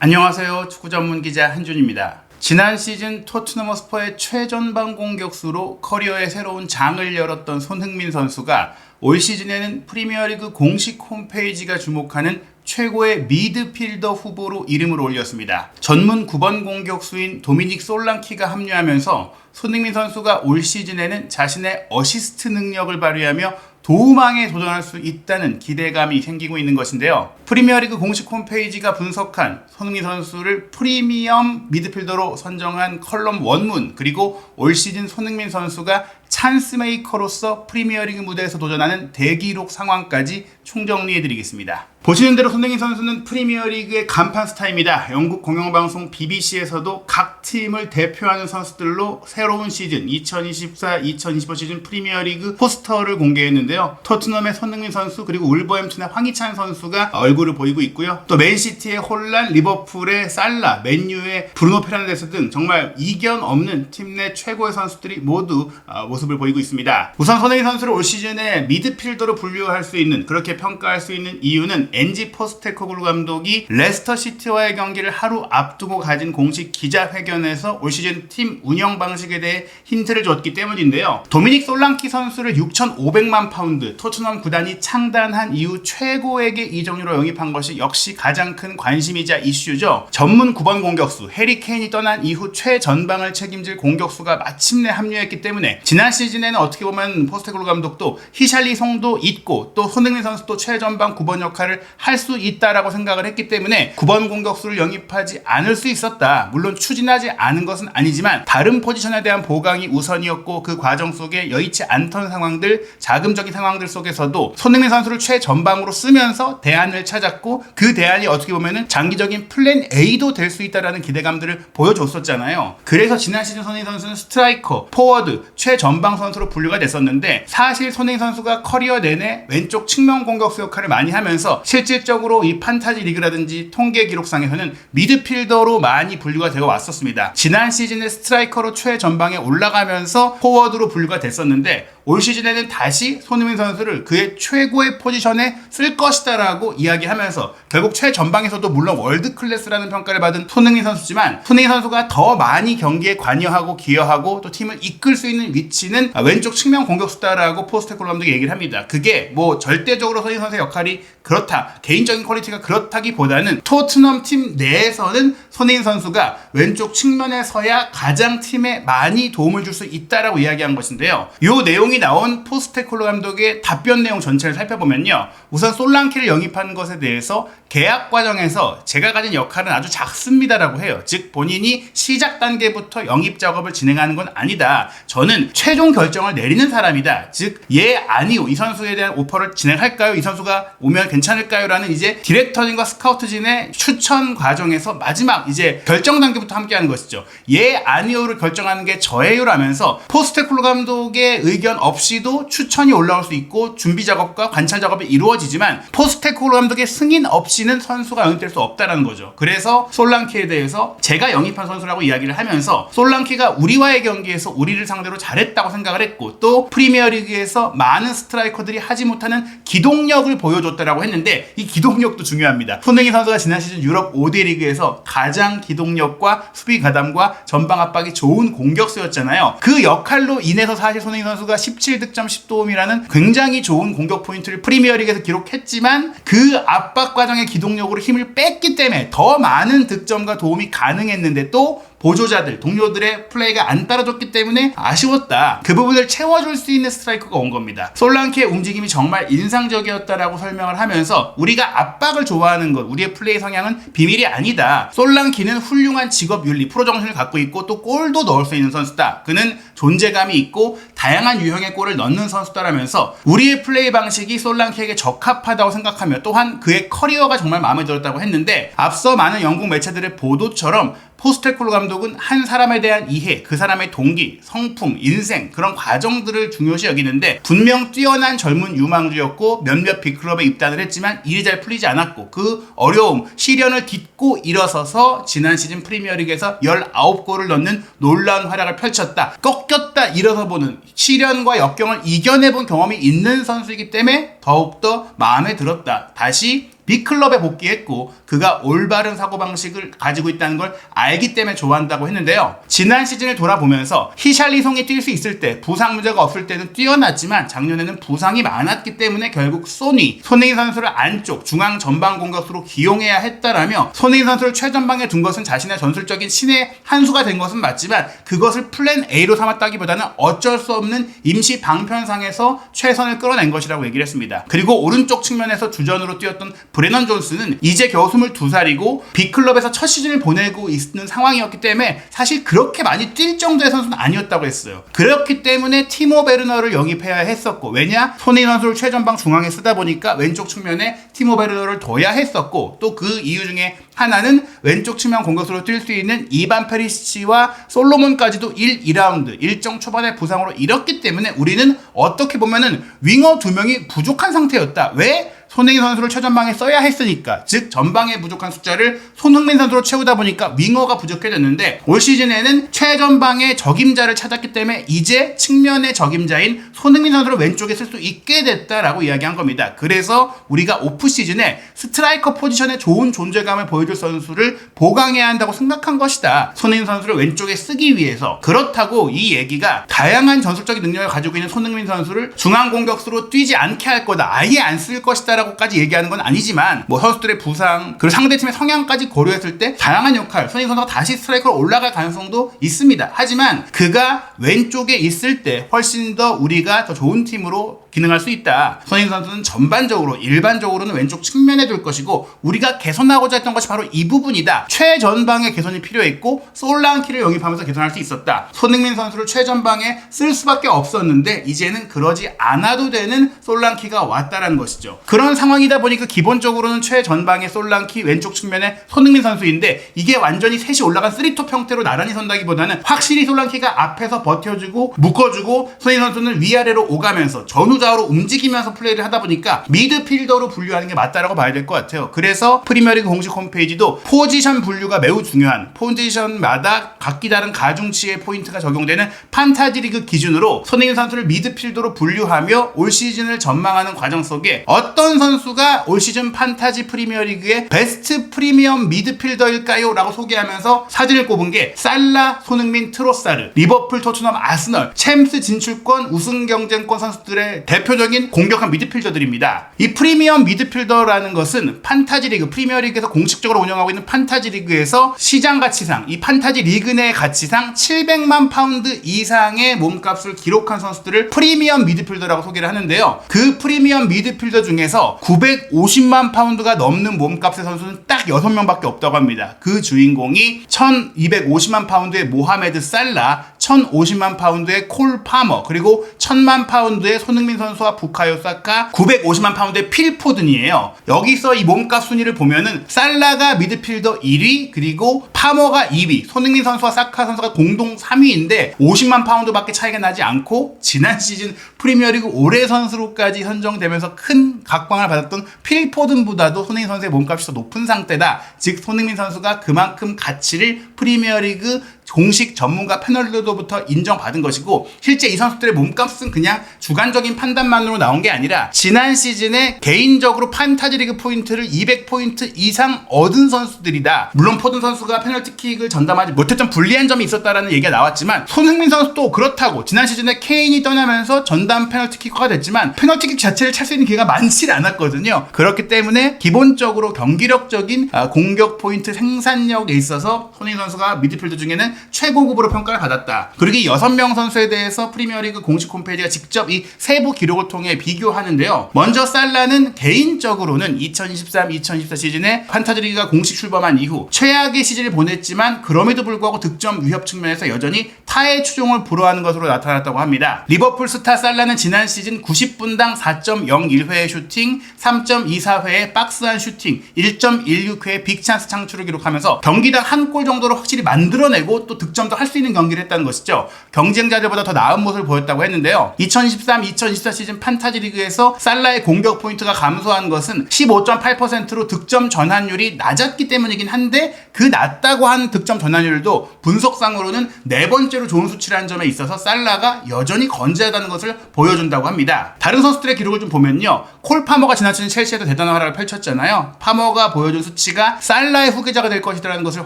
안녕하세요. 축구 전문 기자 한준입니다. 지난 시즌 토트넘 허스퍼의 최전방 공격수로 커리어의 새로운 장을 열었던 손흥민 선수가 올 시즌에는 프리미어리그 공식 홈페이지가 주목하는 최고의 미드필더 후보로 이름을 올렸습니다. 전문 9번 공격수인 도미닉 솔랑키가 합류하면서 손흥민 선수가 올 시즌에는 자신의 어시스트 능력을 발휘하며 도움왕에 도전할 수 있다는 기대감이 생기고 있는 것인데요. 프리미어리그 공식 홈페이지가 분석한 손흥민 선수를 프리미엄 미드필더로 선정한 컬럼 원문, 그리고 올 시즌 손흥민 선수가 찬스메이커로서 프리미어리그 무대에서 도전하는 대기록 상황까지 총정리해드리겠습니다. 보시는 대로 손흥민 선수는 프리미어리그의 간판 스타입니다. 영국 공영방송 BBC에서도 각 팀을 대표하는 선수들로 새로운 시즌 2024-2025 시즌 프리미어리그 포스터를 공개했는데요. 토트넘의 손흥민 선수, 그리고 울버햄튼의 황희찬 선수가 얼굴을 보이고 있고요. 또 맨시티의 홀란, 리버풀의 살라, 맨유의 브루노 페르난데스 등 정말 이견 없는 팀 내 최고의 선수들이 모두 모습을 보이고 있습니다. 우선 손흥민 선수를 올 시즌에 미드필더로 분류할 수 있는, 그렇게 평가할 수 있는 이유는 엔지 포스테코글루 감독이 레스터 시티와의 경기를 하루 앞두고 가진 공식 기자회견에서 올 시즌 팀 운영 방식에 대해 힌트를 줬기 때문인데요. 도미닉 솔랑키 선수를 6,500만 파운드, 토트넘 구단이 창단한 이후 최고액의 이적료로 영입한 것이 역시 가장 큰 관심이자 이슈죠. 전문 9번 공격수 해리 케인이 떠난 이후 최전방을 책임질 공격수가 마침내 합류했기 때문에 지난 시즌에는 어떻게 보면 포스테코글루 감독도 히샬리송도 있고 또 손흥민 선수도 최전방 9번 역할을 할 수 있다라고 생각을 했기 때문에 9번 공격수를 영입하지 않을 수 있었다. 물론 추진하지 않은 것은 아니지만 다른 포지션에 대한 보강이 우선이었고, 그 과정 속에 여의치 않던 상황들, 자금적인 상황들 속에서도 손흥민 선수를 최전방으로 쓰면서 대안을 찾았고, 그 대안이 어떻게 보면은 장기적인 플랜 A도 될 수 있다라는 기대감들을 보여줬었잖아요. 그래서 지난 시즌 손흥민 선수는 스트라이커, 포워드, 최전방 선수로 분류가 됐었는데, 사실 손흥민 선수가 커리어 내내 왼쪽 측면 공격수 역할을 많이 하면서 실질적으로 이 판타지 리그라든지 통계 기록상에서는 미드필더로 많이 분류가 되어 왔었습니다. 지난 시즌에 스트라이커로 최전방에 올라가면서 포워드로 분류가 됐었는데, 올 시즌에는 다시 손흥민 선수를 그의 최고의 포지션에 쓸 것이다 라고 이야기하면서 결국 최전방에서도 물론 월드클래스라는 평가를 받은 손흥민 선수지만, 손흥민 선수가 더 많이 경기에 관여하고 기여하고 또 팀을 이끌 수 있는 위치는 왼쪽 측면 공격수다라고 포스테코글루 감독이 얘기를 합니다. 그게 뭐 절대적으로 손흥민 선수의 역할이 그렇다, 개인적인 퀄리티가 그렇다기보다는 토트넘 팀 내에서는 손흥민 선수가 왼쪽 측면에 서야 가장 팀에 많이 도움을 줄 수 있다라고 이야기한 것인데요. 이 내용이 나온 포스테코글루 감독의 답변 내용 전체를 살펴보면요. 우선 솔랑키를 영입한 것에 대해서 계약 과정에서 제가 가진 역할은 아주 작습니다라고 해요. 즉 본인이 시작 단계부터 영입 작업을 진행하는 건 아니다. 저는 최종 결정을 내리는 사람이다. 즉 예, 아니요, 이 선수에 대한 오퍼를 진행할까요? 이 선수가 오면 괜찮을까요? 라는 이제 디렉터진과 스카우트진의 추천 과정에서 마지막 이제 결정 단계부터 함께하는 것이죠. 예, 아니요를 결정하는 게 저예요 라면서 포스테코글루 감독의 의견 없이도 추천이 올라올 수 있고 준비 작업과 관찰 작업이 이루어지지만 포스테코글루 감독의 승인 없이는 선수가 영입될 수 없다는 거죠. 그래서 솔랑키에 대해서 제가 영입한 선수라고 이야기를 하면서, 솔랑키가 우리와의 경기에서 우리를 상대로 잘했다고 생각을 했고, 또 프리미어리그에서 많은 스트라이커들이 하지 못하는 기동력을 보여줬다라고 했는데, 이 기동력도 중요합니다. 손흥민 선수가 지난 시즌 유럽 5대 리그에서 가장 기동력과 수비 가담과 전방 압박이 좋은 공격수였잖아요. 그 역할로 인해서 사실 손흥민 선수가 17득점 10도움이라는 굉장히 좋은 공격 포인트를 프리미어리그에서 기록했지만, 그 압박 과정의 기동력으로 힘을 뺐기 때문에 더 많은 득점과 도움이 가능했는데, 또 보조자들, 동료들의 플레이가 안 따라줬기 때문에 아쉬웠다. 그 부분을 채워줄 수 있는 스트라이커가 온 겁니다. 솔랑키의 움직임이 정말 인상적이었다라고 설명을 하면서, 우리가 압박을 좋아하는 것, 우리의 플레이 성향은 비밀이 아니다. 솔랑키는 훌륭한 직업 윤리, 프로 정신을 갖고 있고 또 골도 넣을 수 있는 선수다. 그는 존재감이 있고 다양한 유형의 골을 넣는 선수다라면서 우리의 플레이 방식이 솔랑키에게 적합하다고 생각하며, 또한 그의 커리어가 정말 마음에 들었다고 했는데, 앞서 많은 영국 매체들의 보도처럼 포스테코글루 감독은 한 사람에 대한 이해, 그 사람의 동기, 성품, 인생, 그런 과정들을 중요시 여기는데, 분명 뛰어난 젊은 유망주였고 몇몇 빅클럽에 입단을 했지만 일이 잘 풀리지 않았고, 그 어려움, 시련을 딛고 일어서서 지난 시즌 프리미어리그에서 19골을 넣는 놀라운 활약을 펼쳤다. 꺾였다 일어서보는 시련과 역경을 이겨내본 경험이 있는 선수이기 때문에 더욱더 마음에 들었다. 다시 B클럽에 복귀했고 그가 올바른 사고방식을 가지고 있다는 걸 알기 때문에 좋아한다고 했는데요. 지난 시즌을 돌아보면서 히샬리송이 뛸 수 있을 때 부상 문제가 없을 때는 뛰어났지만 작년에는 부상이 많았기 때문에 결국 손흥민 선수를 안쪽 중앙 전방 공격수로 기용해야 했다라며 손흥민 선수를 최전방에 둔 것은 자신의 전술적인 신의 한 수가 된 것은 맞지만 그것을 플랜 A로 삼았다기보다는 어쩔 수 없는 임시 방편상에서 최선을 끌어낸 것이라고 얘기를 했습니다. 그리고 오른쪽 측면에서 주전으로 뛰었던 브레넌 존스는 이제 겨우 22살이고 B클럽에서 첫 시즌을 보내고 있는 상황이었기 때문에 사실 그렇게 많이 뛸 정도의 선수는 아니었다고 했어요. 그렇기 때문에 티모 베르너를 영입해야 했었고, 왜냐? 손흥민 선수를 최전방 중앙에 쓰다 보니까 왼쪽 측면에 티모 베르너를 둬야 했었고, 또 그 이유 중에 하나는 왼쪽 측면 공격수로 뛸 수 있는 이반 페리시치와 솔로몬까지도 2라운드 일정 초반의 부상으로 잃었기 때문에 우리는 어떻게 보면은 윙어 2명이 부족한 상태였다. 왜? 손흥민 선수를 최전방에 써야 했으니까, 즉 전방에 부족한 숫자를 손흥민 선수로 채우다 보니까 윙어가 부족해졌는데 올 시즌에는 최전방에 적임자를 찾았기 때문에 이제 측면의 적임자인 손흥민 선수를 왼쪽에 쓸 수 있게 됐다라고 이야기한 겁니다. 그래서 우리가 오프 시즌에 스트라이커 포지션에 좋은 존재감을 보여줄 선수를 보강해야 한다고 생각한 것이다. 손흥민 선수를 왼쪽에 쓰기 위해서. 그렇다고 이 얘기가 다양한 전술적인 능력을 가지고 있는 손흥민 선수를 중앙 공격수로 뛰지 않게 할 거다, 아예 안 쓸 것이다 라고까지 얘기하는 건 아니지만, 뭐 선수들의 부상 그리고 상대팀의 성향까지 고려했을 때 다양한 역할, 손흥민 선수가 다시 스트라이커로 올라갈 가능성도 있습니다. 하지만 그가 왼쪽에 있을 때 훨씬 더 우리가 더 좋은 팀으로 기능할 수 있다. 손흥민 선수는 전반적으로 일반적으로는 왼쪽 측면에 둘 것이고 우리가 개선하고자 했던 것이 바로 이 부분이다. 최전방에 개선이 필요했고 솔랑키를 영입하면서 개선할 수 있었다. 손흥민 선수를 최전방에 쓸 수밖에 없었는데 이제는 그러지 않아도 되는 솔랑키가 왔다라는 것이죠. 그런 상황이다 보니까 기본적으로는 최전방에 솔랑키, 왼쪽 측면에 손흥민 선수인데 이게 완전히 셋이 올라간 3톱 형태로 나란히 선다기보다는 확실히 솔랑키가 앞에서 버텨주고 묶어주고 손흥민 선수는 위아래로 오가면서 전후좌우로 움직이면서 플레이를 하다 보니까 미드필더로 분류하는 게 맞다라고 봐야 될 것 같아요. 그래서 프리미어리그 공식 홈페이지도 포지션 분류가 매우 중요한, 포지션마다 각기 다른 가중치의 포인트가 적용되는 판타지리그 기준으로 손흥민 선수를 미드필더로 분류하며 올 시즌을 전망하는 과정 속에 어떤 선수가 올 시즌 판타지 프리미어리그의 베스트 프리미엄 미드필더일까요? 라고 소개하면서 사진을 꼽은 게 살라, 손흥민, 트로사르, 리버풀, 토트넘, 아스널, 챔스 진출권, 우승 경쟁권 선수들의 대표적인 공격한 미드필더들입니다. 이 프리미엄 미드필더라는 것은 판타지 리그, 프리미어리그에서 공식적으로 운영하고 있는 판타지 리그에서 시장 가치상, 이 판타지 리그 내 가치상 700만 파운드 이상의 몸값을 기록한 선수들을 프리미엄 미드필더라고 소개를 하는데요. 그 프리미엄 미드필더 중에서 950만 파운드가 넘는 몸값의 선수는 딱 6명밖에 없다고 합니다. 그 주인공이 1250만 파운드의 모하메드 살라, 1050만 파운드의 콜 파머, 그리고 1000만 파운드의 손흥민 선수와 부카요 사카, 950만 파운드의 필 포든이에요. 여기서 이 몸값 순위를 보면은 살라가 미드필더 1위, 그리고 파머가 2위, 손흥민 선수와 사카 선수가 공동 3위인데 50만 파운드밖에 차이가 나지 않고 지난 시즌 프리미어리그 올해 선수로까지 선정되면서 큰 각광을 받았던 필 포든보다도 손흥민 선수의 몸값이 더 높은 상태다. 즉 손흥민 선수가 그만큼 가치를 프리미어리그 공식 전문가 패널들로부터 인정받은 것이고, 실제 이 선수들의 몸값은 그냥 주관적인 판단만으로 나온 게 아니라 지난 시즌에 개인적으로 판타지리그 포인트를 200포인트 이상 얻은 선수들이다. 물론 포든 선수가 페널티킥을 전담하지 못했던 불리한 점이 있었다라는 얘기가 나왔지만 손흥민 선수도 그렇다고 지난 시즌에 케인이 떠나면서 전담 페널티킥커가 됐지만 페널티킥 자체를 찰 수 있는 기회가 많지 않았거든요. 그렇기 때문에 기본적으로 경기력적인 공격 포인트 생산력에 있어서 손흥민 선수가 미드필더 중에는 최고급으로 평가를 받았다. 그리고 이 6명 선수에 대해서 프리미어리그 공식 홈페이지가 직접 이 세부 기록을 통해 비교하는데요. 먼저 살라는 개인적으로는 2023-2024 시즌에 판타지리그가 공식 출범한 이후 최악의 시즌을 보냈지만 그럼에도 불구하고 득점 위협 측면에서 여전히 타의 추종을 불허하는 것으로 나타났다고 합니다. 리버풀 스타 살라는 지난 시즌 90분당 4.01회의 슈팅, 3.24회의 박스한 슈팅, 1.16회의 빅찬스 창출을 기록하면서 경기당 한 골 정도로 확실히 만들어내고 하면서도 또 득점도 할 수 있는 경기를 했다는 것이죠. 경쟁자들보다 더 나은 모습을 보였다고 했는데요. 2023-2024 시즌 판타지 리그에서 살라의 공격 포인트가 감소한 것은 15.8%로 득점 전환율이 낮았기 때문이긴 한데 그 낮다고 하는 득점 전환율도 분석상으로는 네 번째로 좋은 수치라는 점에 있어서 살라가 여전히 건재하다는 것을 보여준다고 합니다. 다른 선수들의 기록을 좀 보면요. 콜 파머가 지난 시즌 첼시에도 대단한 활약을 펼쳤잖아요. 파머가 보여준 수치가 살라의 후계자가 될 것이라는 것을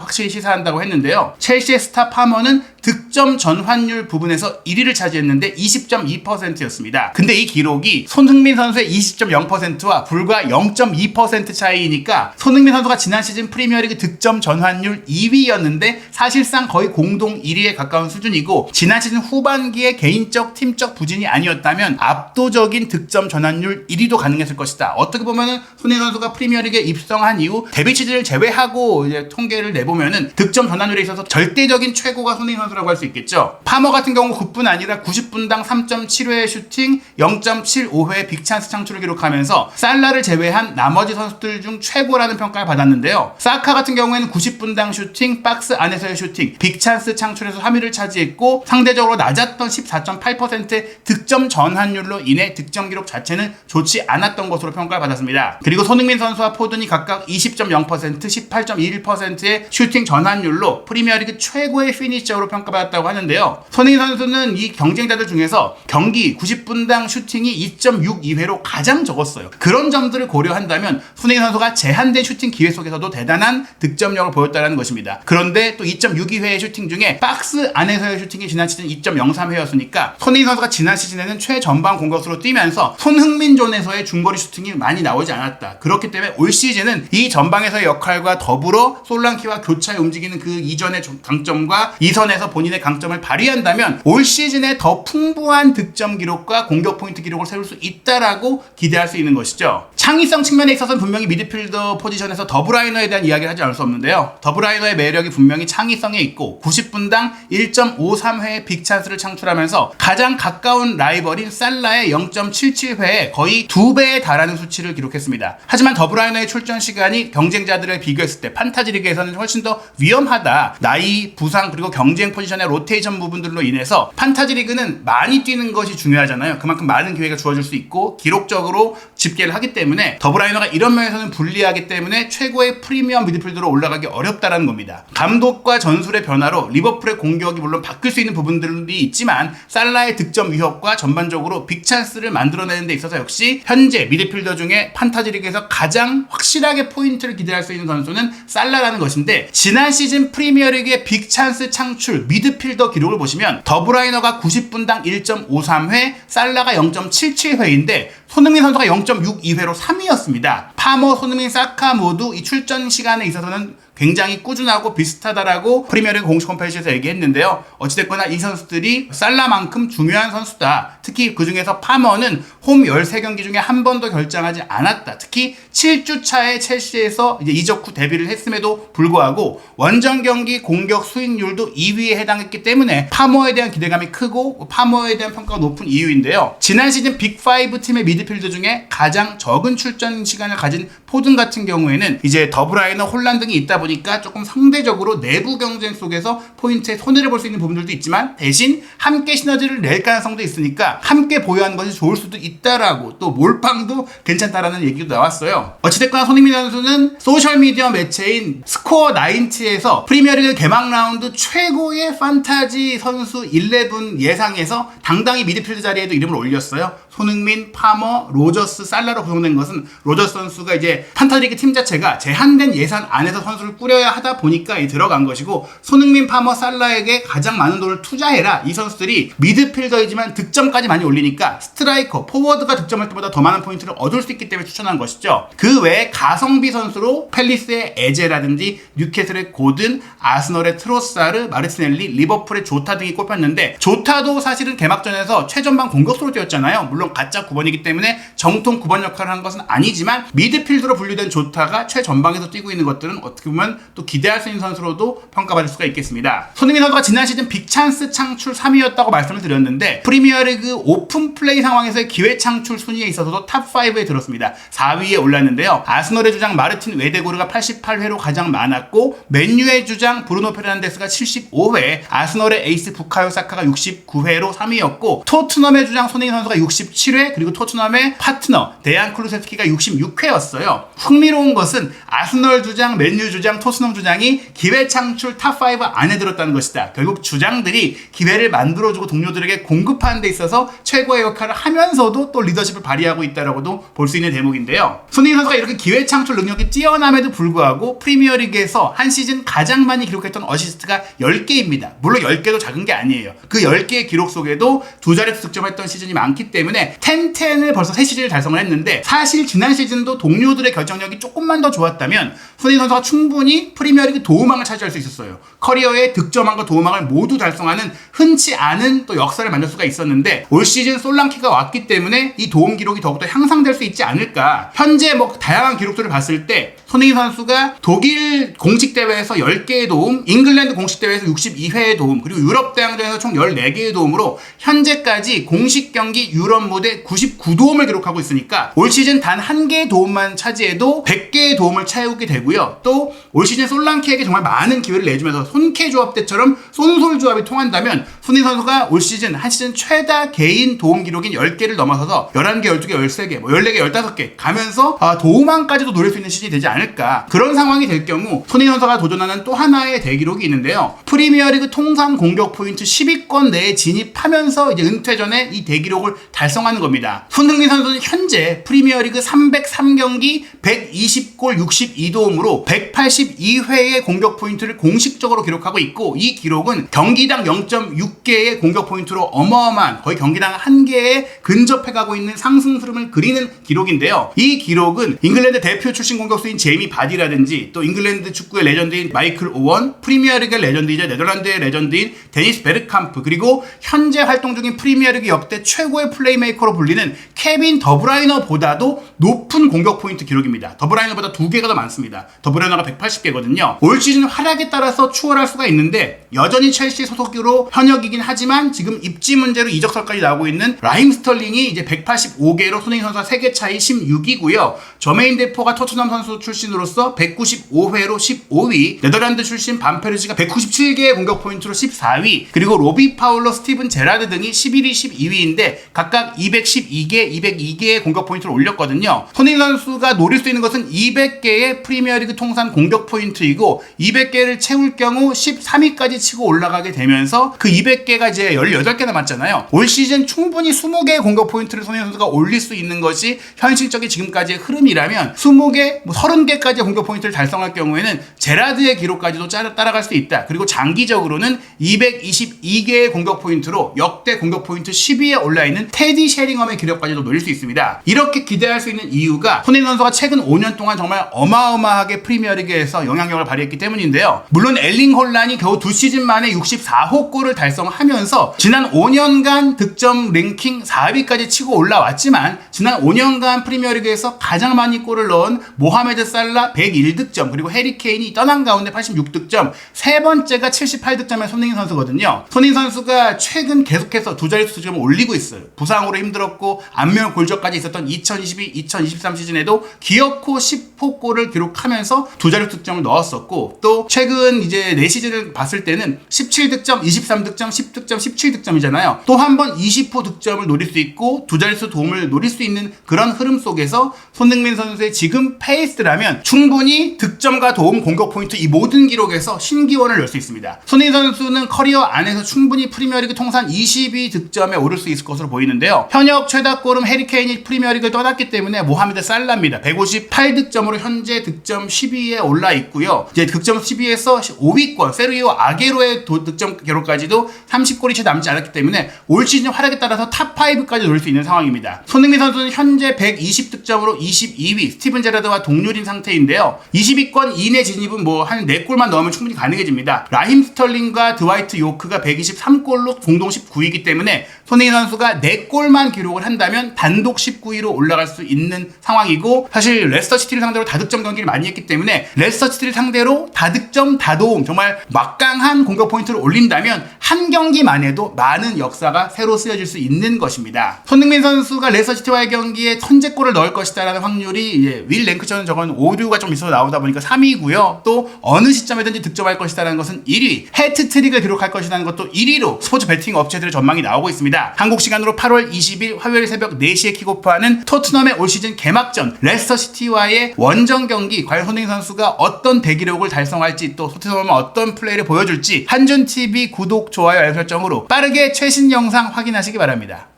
확실히 시사한다고 했는데요. 첼시의 스타 파머는 득점 전환율 부분에서 1위를 차지했는데 20.2%였습니다. 근데 이 기록이 손흥민 선수의 20.0%와 불과 0.2% 차이니까 손흥민 선수가 지난 시즌 프리미어리그 득점 전환율 2위였는데 사실상 거의 공동 1위에 가까운 수준이고 지난 시즌 후반기에 개인적 팀적 부진이 아니었다면 압도적인 득점 전환율 1위도 가능했을 것이다. 어떻게 보면은 손흥민 선수가 프리미어리그에 입성한 이후 데뷔 시즌을 제외하고 이제 통계를 내보면은 득점 전환율에 있어서 절대적인 최고가 손흥민 선수라고 할 수 있겠죠. 파머 같은 경우 9분 아니라 90분당 3.7회의 슈팅, 0.75회의 빅찬스 창출을 기록하면서 살라를 제외한 나머지 선수들 중 최고라는 평가를 받았는데요. 사카 같은 경우에는 90분당 슈팅, 박스 안에서의 슈팅, 빅찬스 창출에서 3위를 차지했고 상대적으로 낮았던 14.8%의 득점 전환율로 인해 득점 기록 자체는 좋지 않았던 것으로 평가를 받았습니다. 그리고 손흥민 선수와 포든이 각각 20.0%, 18.21%의 슈팅 전환율로 프리미어리그 최고의 피니셔로 평가받았다고 하는데요. 손흥민 선수는 이 경쟁자들 중에서 경기 90분당 슈팅이 2.62회로 가장 적었어요. 그런 점들을 고려한다면 손흥민 선수가 제한된 슈팅 기회 속에서도 대단한 득점력을 보였다는 것입니다. 그런데 또 2.62회의 슈팅 중에 박스 안에서의 슈팅이 지난 시즌 2.03회였으니까 손흥민 선수가 지난 시즌에는 최전방 공격수로 뛰면서 손흥민 존에서의 중거리 슈팅이 많이 나오지 않았다. 그렇기 때문에 올 시즌은 이 전방에서의 역할과 더불어 솔랑키와 교차에 움직이는 그 이전의 강점과 이선에서 본인의 강점을 발휘한다면 올 시즌에 더 풍부한 득점 기록과 공격 포인트 기록을 세울 수 있다라고 기대할 수 있는 것이죠. 창의성 측면에 있어서는 분명히 미드필더 포지션에서 더브라이너에 대한 이야기를 하지 않을 수 없는데요. 더브라이너의 매력이 분명히 창의성에 있고 90분당 1.53회의 빅찬스를 창출하면서 가장 가까운 라이벌인 살라의 0.77회에 거의 2배에 달하는 수치를 기록했습니다. 하지만 더브라이너의 출전 시간이 경쟁자들을 비교했을 때 판타지 리그에서는 훨씬 더 위험하다. 나이, 부상 그리고 경쟁 포지션의 로테이션 부분들로 인해서 판타지 리그는 많이 뛰는 것이 중요하잖아요. 그만큼 많은 기회가 주어질 수 있고 기록적으로 집계를 하기 때문에 더브라이너가 이런 면에서는 불리하기 때문에 최고의 프리미엄 미드필더로 올라가기 어렵다라는 겁니다. 감독과 전술의 변화로 리버풀의 공격이 물론 바뀔 수 있는 부분들이 있지만 살라의 득점 위협과 전반적으로 빅찬스를 만들어내는 데 있어서 역시 현재 미드필더 중에 판타지 리그에서 가장 확실하게 포인트를 기대할 수 있는 선수는 살라라는 것인데 지난 시즌 프리미어리그의 빅찬스 창출 미드필더 기록을 보시면 더브라이너가 90분당 1.53회, 살라가 0.77회인데 손흥민 선수가 0.62회로 3위였습니다. 파머, 손흥민, 사카 모두 이 출전 시간에 있어서는 굉장히 꾸준하고 비슷하다라고 프리미어리그 공식 홈페이지에서 얘기했는데요. 어찌됐거나 이 선수들이 살라만큼 중요한 선수다. 특히 그중에서 파머는 홈 13경기 중에 한 번도 결장하지 않았다. 특히 7주 차에 첼시에서 이제 이적 후 데뷔를 했음에도 불구하고 원정 경기 공격 수익률도 2위에 해당했기 때문에 파머에 대한 기대감이 크고 파머에 대한 평가가 높은 이유인데요. 지난 시즌 빅5 팀의 미드필더 중에 가장 적은 출전 시간을 가진 포든 같은 경우에는 이제 더브라이너, 홀란드 등이 있다 보니까 조금 상대적으로 내부 경쟁 속에서 포인트에 손해를 볼 수 있는 부분들도 있지만 대신 함께 시너지를 낼 가능성도 있으니까 함께 보유하는 것이 좋을 수도 있다라고 또 몰빵도 괜찮다라는 얘기도 나왔어요. 어찌됐거나 손흥민 선수는 소셜미디어 매체인 스코어 90에서 프리미어리그 개막 라운드 최고의 판타지 선수 11 예상에서 당당히 미드필드 자리에도 이름을 올렸어요. 손흥민, 파머, 로저스, 살라로 구성된 것은 로저스 선수가 이제 판타지리그 팀 자체가 제한된 예산 안에서 선수를 꾸려야 하다 보니까 들어간 것이고 손흥민, 파머, 살라에게 가장 많은 돈을 투자해라. 이 선수들이 미드필더이지만 득점까지 많이 올리니까 스트라이커, 포워드가 득점할 때보다 더 많은 포인트를 얻을 수 있기 때문에 추천한 것이죠. 그 외에 가성비 선수로 펠리스의 에제라든지 뉴캐슬의 고든, 아스널의 트로사르, 마르티넬리, 리버풀의 조타 등이 꼽혔는데 조타도 사실은 개막전에서 최전방 공격수로 뛰었잖아요. 물론 가짜 9번이기 때문에 정통 9번 역할을 한 것은 아니지만 미드필더로 최전방으로 분류된 조타가 최전방에서 뛰고 있는 것들은 어떻게 보면 또 기대할 수 있는 선수로도 평가받을 수가 있겠습니다. 손흥민 선수가 지난 시즌 빅찬스 창출 3위였다고 말씀을 드렸는데 프리미어리그 오픈 플레이 상황에서의 기회 창출 순위에 있어서도 탑5에 들었습니다. 4위에 올랐는데요. 아스널의 주장 마르틴 웨데고르가 88회로 가장 많았고 맨유의 주장 브루노 페르난데스가 75회, 아스널의 에이스 부카요 사카가 69회로 3위였고 토트넘의 주장 손흥민 선수가 67회, 그리고 토트넘의 파트너 데얀 클루세스키가 66회였어요. 흥미로운 것은 아스널 주장, 맨유 주장, 토트넘 주장이 기회 창출 탑5 안에 들었다는 것이다. 결국 주장들이 기회를 만들어주고 동료들에게 공급하는 데 있어서 최고의 역할을 하면서도 또 리더십을 발휘하고 있다라고도 볼 수 있는 대목인데요. 손흥민 선수가 이렇게 기회 창출 능력이 뛰어남에도 불구하고 프리미어리그에서 한 시즌 가장 많이 기록했던 어시스트가 10개입니다. 물론 10개도 작은 게 아니에요. 그 10개의 기록 속에도 두 자릿수 득점했던 시즌이 많기 때문에 10-10을 벌써 3시즌을 달성을 했는데, 사실 지난 시즌도 동료들의 결정력이 조금만 더 좋았다면 손흥민 선수가 충분히 프리미어리그 도움왕을 차지할 수 있었어요. 커리어의 득점왕과 도움왕을 모두 달성하는 흔치 않은 또 역사를 만들 수가 있었는데, 올 시즌 솔랑키가 왔기 때문에 이 도움 기록이 더욱더 향상될 수 있지 않을까. 현재 다양한 기록들을 봤을 때 손흥민 선수가 독일 공식 대회에서 10개의 도움, 잉글랜드 공식 대회에서 62회의 도움, 그리고 유럽 대항전에서 총 14개의 도움으로 현재까지 공식 경기 유럽 무대 99도움을 기록하고 있으니까 올 시즌 단 한 개의 도움만 차지해도 100개의 도움을 채우게 되고요. 또 올 시즌 솔랑키에게 정말 많은 기회를 내주면서 손케 조합 때처럼 쏜솔 조합이 통한다면 손흥민 선수가 올 시즌 한 시즌 최다 개인 도움 기록인 10개를 넘어서서 11개, 12개, 13개, 14개, 15개 가면서 도움왕까지도 노릴 수 있는 시즌이 되지 않을까. 그런 상황이 될 경우 손흥민 선수가 도전하는 또 하나의 대기록이 있는데요. 프리미어리그 통산 공격 포인트 10위권 내에 진입하면서 이제 은퇴 전에 이 대기록을 달성하는 겁니다. 손흥민 선수는 현재 프리미어리그 303경기 120골 62도움으로 182회의 공격 포인트를 공식적으로 기록하고 있고, 이 기록은 경기당 0.6개의 공격 포인트로 어마어마한, 거의 경기당 1개에 근접해가고 있는 상승 흐름을 그리는 기록인데요. 이 기록은 잉글랜드 대표 출신 공격수인 제이미 바디라든지 또 잉글랜드 축구의 레전드인 마이클 오원, 프리미어리그의 레전드이자 네덜란드의 레전드인 데니스 베르캄프, 그리고 현재 활동 중인 프리미어리그 역대 최고의 플레이메이커로 불리는 케빈 더브라이너보다도 높은 공격 포인트 기록입니다. 더브라이너보다 2개가 더 많습니다. 더브라이너가 180개거든요. 올 시즌 활약에 따라서 추월할 수가 있는데 여전히 첼시 소속으로 현역이긴 하지만 지금 입지 문제로 이적설까지 나오고 있는 라임 스털링이 이제 185개로 손흥민 선수와 3개 차이 16위고요. 저메인 데포가 토트넘 선수 출신으로서 195회로 15위, 네덜란드 출신 반페르시가 197개의 공격 포인트로 14위, 그리고 로비 파울러, 스티븐 제라드 등이 11위, 12위인데 각각 212개, 202개의 공격 포인트를 올렸거든요. 손흥민 선수가 노릴 수 있는 것은 200개의 프리미어리그 통산 공격 포인트이고, 200개를 채울 경우 13위까지 치고 올라가게 되면서 그 200개가 이제 18개 남았잖아요. 올 시즌 충분히 20개의 공격 포인트를 손흥민 선수가 올릴 수 있는 것이 현실적인 지금까지의 흐름이라면 20개, 30개까지 공격 포인트를 달성할 경우에는 제라드의 기록까지도 따라갈 수 있다. 그리고 장기적으로는 222개의 공격 포인트로 역대 공격 포인트 10위에 올라있는 테디 셰링엄의 기록까지도 노릴 수 있습니다. 이렇게 기대할 수 있는 이유가 손흥민 선수가 최근 5년 동안 정말 어마어마하게 프리미어리그에서 영향력을 발휘했기 때문인데요. 물론 엘링 홀란이 겨우 2시즌 만에 64호 골을 달성하면서 지난 5년간 득점 랭킹 4위까지 치고 올라왔지만, 지난 5년간 프리미어리그에서 가장 많이 골을 넣은 모하메드 살라 101득점, 그리고 해리 케인이 떠난 가운데 86득점, 세 번째가 78득점의 손흥민 선수거든요. 손흥민 선수가 최근 계속해서 두 자릿수 득점을 올리고 있어요. 부상으로 힘들었고 안면 골절까지 있었던 2022-2023 시즌에도 기어코 10호 골을 기록하면서 두 자릿수 득점을 넣었었고, 또 최근 이제 4시즌을 봤을 때는 17득점, 23득점, 10득점, 17득점이잖아요. 또 한 번 20호 득점을 노릴 수 있고 두 자릿수 도움을 노릴 수 있는 그런 흐름 속에서 손흥민 선수의 지금 페이스라면 충분히 득점과 도움, 공격 포인트 이 모든 기록에서 신기원을 열 수 있습니다. 손흥민 선수는 커리어 안에서 충분히 프리미어리그 통산 22 득점에 오를 수 있을 것으로 보이는데요. 현역 최다골은 해리 케인이 프리미어리그를 떠났기 때문에 모하메드 살라입니다. 158득점으로 현재 득점 10위에 올라 있고요. 이제 득점 10위에서 5위권 세르히오 아게로의 득점 기록까지도 30골이 채 남지 않았기 때문에 올 시즌 활약에 따라서 탑5까지 노릴 수 있는 상황입니다. 손흥민 선수는 현재 120득점으로 22위, 스티븐 제라드와 동률인 상태인데요. 20위권 이내 진입은 한 4골만 넣으면 충분히 가능해집니다. 라힘 스털링과 드와이트 요크가 123골로 공동 19위이기 때문에 손흥민 선수가 4골만 기록을 한다면 단독 19위로 올라갈 수 있는 상황이고, 사실 레스터시티를 상대로 다득점 경기를 많이 했기 때문에 레스터시티를 상대로 다득점, 다도움, 정말 막강한 공격 포인트를 올린다면 한 경기만 해도 많은 역사가 새로 쓰여질 수 있는 것입니다. 손흥민 선수가 레스터시티와의 경기에 선제골을 넣을 것이다라는 확률이 윌 랭크처는 저건 오류가 좀 있어서 나오다 보니까 3위고요. 또 어느 시점에든지 득점할 것이다라는 것은 1위, 해트트릭을 기록할 것이라는 것도 1위로 스포츠 베팅 업체들의 전망이 나오고 있습니다. 한국 시간으로 8월 20일 화요일 새벽 4시에 킥오프하는 토트넘의 올 시즌 개막전 레스터시티와의 원정 경기, 과연 손흥민 선수가 어떤 대기록을 달성할지, 또 토트넘은 어떤 플레이를 보여줄지 한준TV 구독, 좋아요, 알림 설정으로 빠르게 최신 영상 확인하시기 바랍니다.